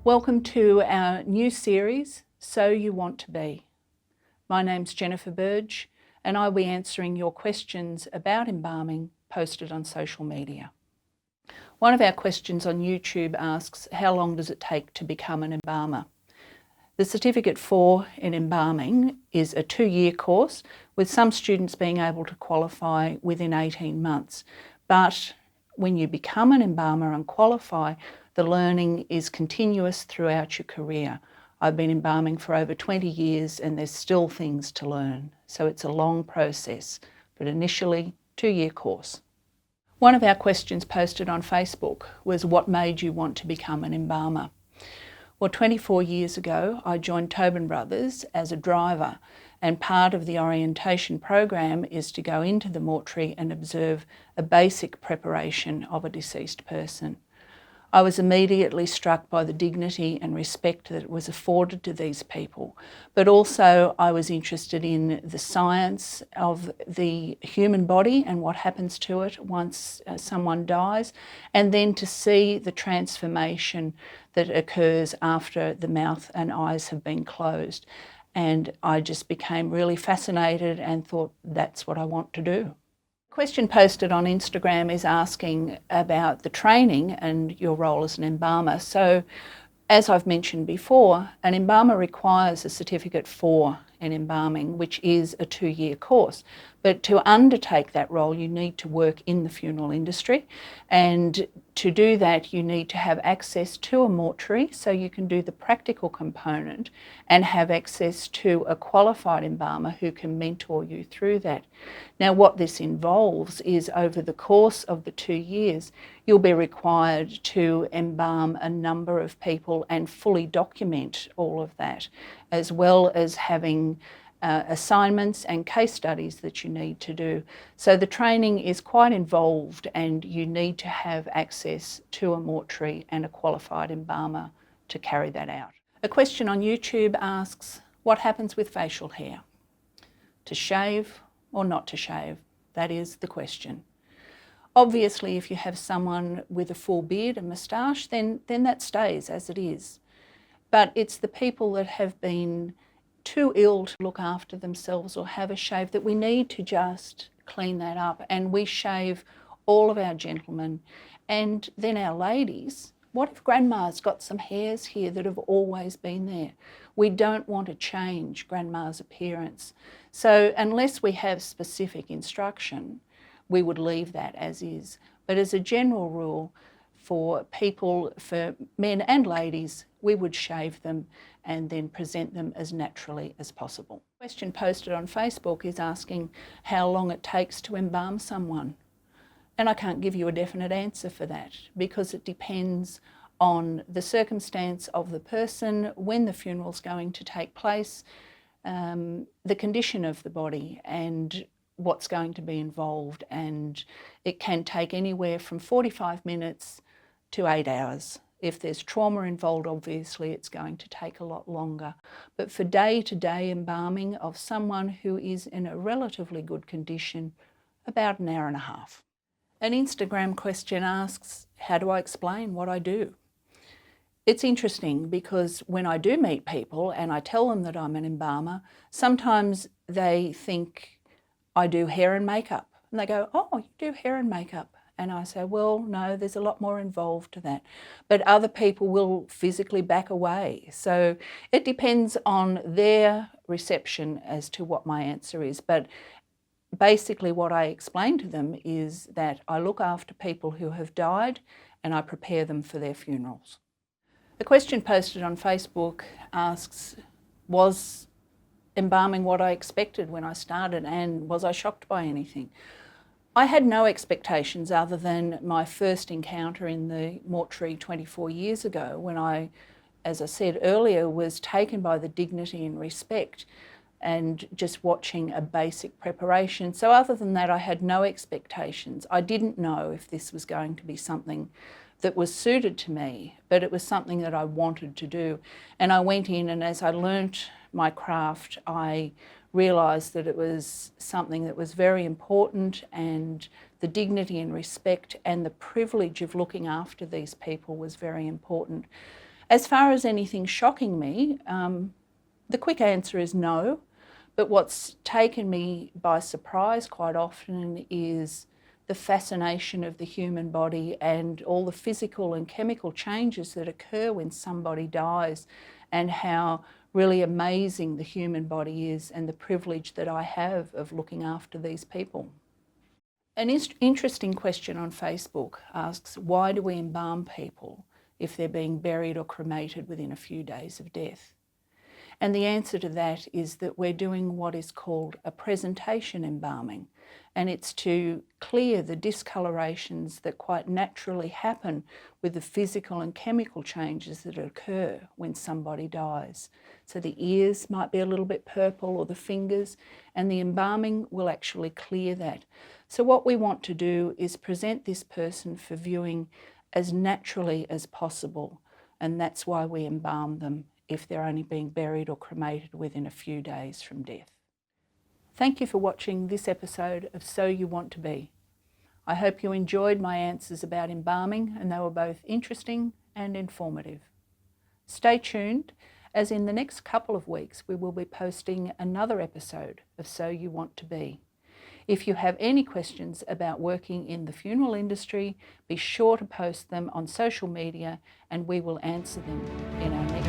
Welcome to our new series, So You Want to Be. My name's Jennifer Burge and I'll be answering your questions about embalming posted on social media. One of our questions on YouTube asks, how long does it take to become an embalmer? The Certificate 4 in Embalming is a 2-year course, with some students being able to qualify within 18 months. But when you become an embalmer and qualify, the learning is continuous throughout your career. I've been embalming for over 20 years and there's still things to learn. So it's a long process, but initially 2-year course. One of our questions posted on Facebook was, what made you want to become an embalmer? Well, 24 years ago, I joined Tobin Brothers as a driver, and part of the orientation program is to go into the mortuary and observe a basic preparation of a deceased person. I was immediately struck by the dignity and respect that was afforded to these people, but also I was interested in the science of the human body and what happens to it once someone dies, and then to see the transformation that occurs after the mouth and eyes have been closed. And I just became really fascinated and thought, that's what I want to do. A question posted on Instagram is asking about the training and your role as an embalmer. So, as I've mentioned before, an embalmer requires a Certificate 4 in Embalming, which is a 2-year course. But to undertake that role, you need to work in the funeral industry. And to do that, you need to have access to a mortuary, so you can do the practical component and have access to a qualified embalmer who can mentor you through that. Now, what this involves is, over the course of the 2 years, you'll be required to embalm a number of people and fully document all of that, as well as having assignments and case studies that you need to do. So the training is quite involved and you need to have access to a mortuary and a qualified embalmer to carry that out. A question on YouTube asks, what happens with facial hair? To shave or not to shave? That is the question. Obviously, if you have someone with a full beard and moustache, then that stays as it is. But it's the people that have been too ill to look after themselves or have a shave that we need to just clean that up. And we shave all of our gentlemen. And then our ladies, what if grandma's got some hairs here that have always been there? We don't want to change grandma's appearance. So unless we have specific instruction, we would leave that as is. But as a general rule, for people, for men and ladies, we would shave them and then present them as naturally as possible. A question posted on Facebook is asking how long it takes to embalm someone. And I can't give you a definite answer for that, because it depends on the circumstance of the person, when the funeral's going to take place, the condition of the body and what's going to be involved. And it can take anywhere from 45 minutes to 8 hours. If there's trauma involved, obviously it's going to take a lot longer. But for day-to-day embalming of someone who is in a relatively good condition, about an hour and a half. An Instagram question asks, how do I explain what I do? It's interesting because when I do meet people and I tell them that I'm an embalmer, sometimes they think I do hair and makeup. And they go, oh, you do hair and makeup. And I say, well, no, there's a lot more involved to that. But other people will physically back away. So it depends on their reception as to what my answer is. But basically what I explain to them is that I look after people who have died and I prepare them for their funerals. The question posted on Facebook asks, was embalming what I expected when I started, and was I shocked by anything? I had no expectations other than my first encounter in the mortuary 24 years ago, when I, as I said earlier, was taken by the dignity and respect and just watching a basic preparation. So other than that, I had no expectations. I didn't know if this was going to be something that was suited to me, but it was something that I wanted to do. And I went in, and as I learnt my craft, I realised that it was something that was very important, and the dignity and respect and the privilege of looking after these people was very important. As far as anything shocking me, the quick answer is no. But what's taken me by surprise quite often is the fascination of the human body and all the physical and chemical changes that occur when somebody dies, and how really amazing the human body is and the privilege that I have of looking after these people. An interesting question on Facebook asks, why do we embalm people if they're being buried or cremated within a few days of death? And the answer to that is that we're doing what is called a presentation embalming, and it's to clear the discolorations that quite naturally happen with the physical and chemical changes that occur when somebody dies. So the ears might be a little bit purple, or the fingers, and the embalming will actually clear that. So what we want to do is present this person for viewing as naturally as possible, and that's why we embalm them if they're only being buried or cremated within a few days from death. Thank you for watching this episode of So You Want to Be. I hope you enjoyed my answers about embalming, and they were both interesting and informative. Stay tuned, as in the next couple of weeks we will be posting another episode of So You Want to Be. If you have any questions about working in the funeral industry, be sure to post them on social media and we will answer them in our next